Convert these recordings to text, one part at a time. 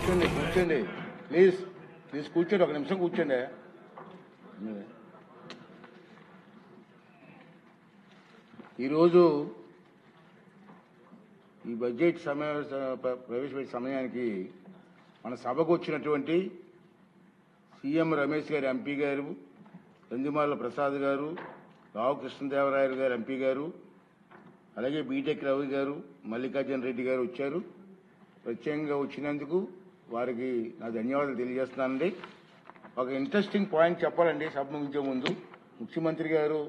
కూర్చోండి ప్లీజ్ కూర్చోండి, ఒక నిమిషం కూర్చోండి. ఈరోజు ఈ బడ్జెట్ ప్రవేశపెట్టే సమయానికి మన సభకు వచ్చినటువంటి సీఎం రమేష్ గారు ఎంపీ గారు, నందిమాల ప్రసాద్ గారు, రావు కృష్ణదేవరాయలు గారు ఎంపీ గారు, అలాగే బీటెక్ రవి గారు, మల్లికార్జున రెడ్డి గారు వచ్చారు. ప్రత్యేకంగా వచ్చినందుకు వారికి నా ధన్యవాదాలు తెలియజేస్తున్నానండి. ఒక ఇంట్రెస్టింగ్ పాయింట్ చెప్పాలండి సభ ముగించే ముందు. ముఖ్యమంత్రి గారు,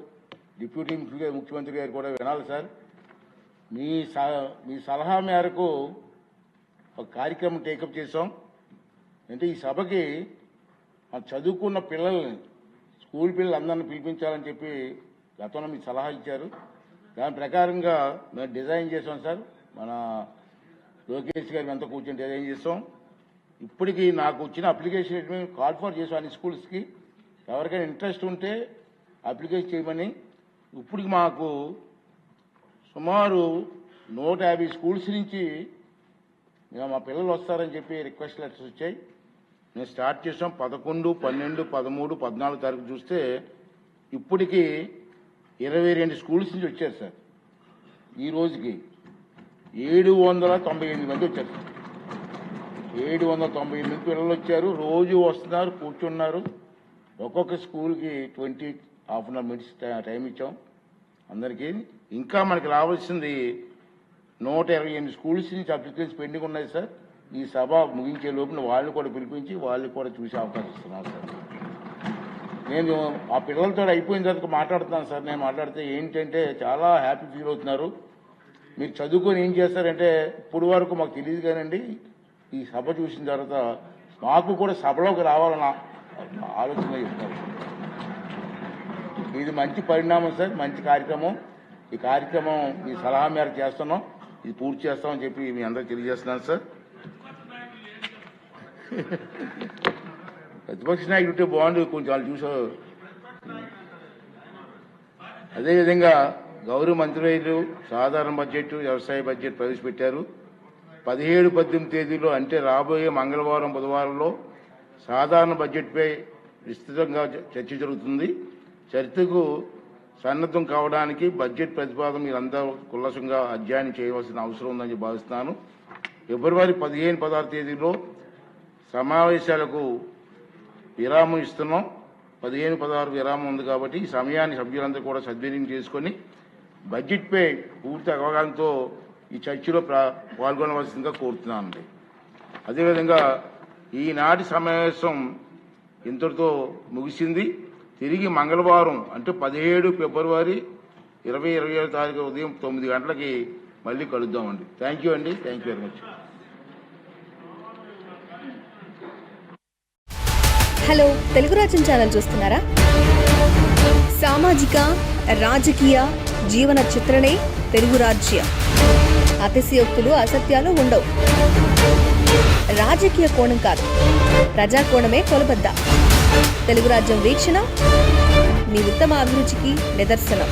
డిప్యూటీ ముఖ్యమంత్రి గారు కూడా వినాలి సార్. మీ సలహా మేరకు ఒక కార్యక్రమం టేకప్ చేశాం. అంటే ఈ సభకి చదువుకున్న పిల్లల్ని, స్కూల్ పిల్లలందరినీ పిలిపించాలని చెప్పి గతంలో మీకు సలహా ఇచ్చారు. దాని ప్రకారంగా మేము డిజైన్ చేసాం సార్. మన లోకేష్ గారు అంతా కూర్చొని డిజైన్ చేస్తాం. ఇప్పటికీ నాకు వచ్చిన అప్లికేషన్ కాల్ ఫర్ చేసాం అన్ని స్కూల్స్కి. ఎవరికైనా ఇంట్రెస్ట్ ఉంటే అప్లికేషన్ చేయమని. ఇప్పటికి మాకు సుమారు 150 స్కూల్స్ నుంచి మా పిల్లలు వస్తారని చెప్పి రిక్వెస్ట్ లెటర్స్ వచ్చాయి. మేము స్టార్ట్ చేసాం 11, 12, 13, 14 తారీఖు చూస్తే ఇప్పటికీ 22 స్కూల్స్ నుంచి వచ్చారు సార్. ఈ రోజుకి 798 మంది వచ్చారు సార్. 798 పిల్లలు వచ్చారు. రోజు వస్తున్నారు, కూర్చున్నారు. ఒక్కొక్క స్కూల్కి 20 half an hour minutes time ఇచ్చాం అందరికీ. ఇంకా మనకి రావాల్సింది 128 స్కూల్స్ నుంచి అప్లికేషన్స్ పెండింగ్ ఉన్నాయి సార్. ఈ సభ ముగించే లోపున వాళ్ళని కూడా పిలిపించి వాళ్ళని కూడా చూసే అవకాశం ఇస్తున్నాను సార్. నేను ఆ పిల్లలతో అయిపోయిన తర్వాత మాట్లాడుతున్నాను సార్. నేను మాట్లాడితే ఏంటంటే చాలా హ్యాపీ ఫీల్ అవుతున్నారు. మీరు చదువుకొని ఏం చేస్తారంటే ఇప్పుడు వరకు మాకు తెలియదు కానండి, ఈ సభ చూసిన తర్వాత మాకు కూడా సభలోకి రావాలన్న ఆలోచన చెప్తున్నారు. ఇది మంచి పరిణామం సార్, మంచి కార్యక్రమం. ఈ కార్యక్రమం మీ సలహా మేరకు చేస్తున్నాం, ఇది పూర్తి చేస్తామని చెప్పి మీ అందరికి తెలియజేస్తున్నాను సార్. ప్రతిపక్ష నాయకుడు ఉంటే బాగుండు, కొంచెం వాళ్ళు చూసారు. అదేవిధంగా గౌరవ మంత్రులు సాధారణ బడ్జెట్, వ్యవసాయ బడ్జెట్ ప్రవేశపెట్టారు. 17, 18 తేదీలో అంటే రాబోయే మంగళవారం, బుధవారంలో సాధారణ బడ్జెట్పై విస్తృతంగా చర్చ జరుగుతుంది. చర్చకు సన్నద్ధం కావడానికి బడ్జెట్ ప్రతిపాదన మీరందరూ కుల్లసంగా అధ్యయనం చేయవలసిన అవసరం ఉందని భావిస్తున్నాను. ఫిబ్రవరి 15, 16 తేదీలో సమావేశాలకు విరామం ఇస్తున్నాం. 15, 16 విరామం ఉంది కాబట్టి ఈ సమయాన్ని సభ్యులందరూ కూడా సద్వినియోగం చేసుకొని బడ్జెట్పై పూర్తి అవగాహనతో ఈ చర్చలో పాల్గొనవలసిందిగా కోరుతున్నానండి. అదేవిధంగా ఈనాటి సమావేశం ఇంతటితో ముగిసింది. తిరిగి మంగళవారం అంటే 17 ఫిబ్రవరి 2027 తారీఖు ఉదయం 9 గంటలకి మళ్ళీ కలుద్దామండి. థ్యాంక్ యూ అండి. Thank you very much. Hello, Telugu రాజ్యం ఛానల్ చూస్తున్నారా? సామాజిక, రాజకీయ, జీవన చిత్రణే తెలుగు రాజ్యం. అతిశయోక్తులు, అసత్యాలు ఉండవు. రాజకీయ కోణం కాదు, ప్రజా కోణమే కొలబద్ద. తెలుగు రాజ్యం వీక్షణ మీ ఉత్తమ అభిరుచికి నిదర్శనం.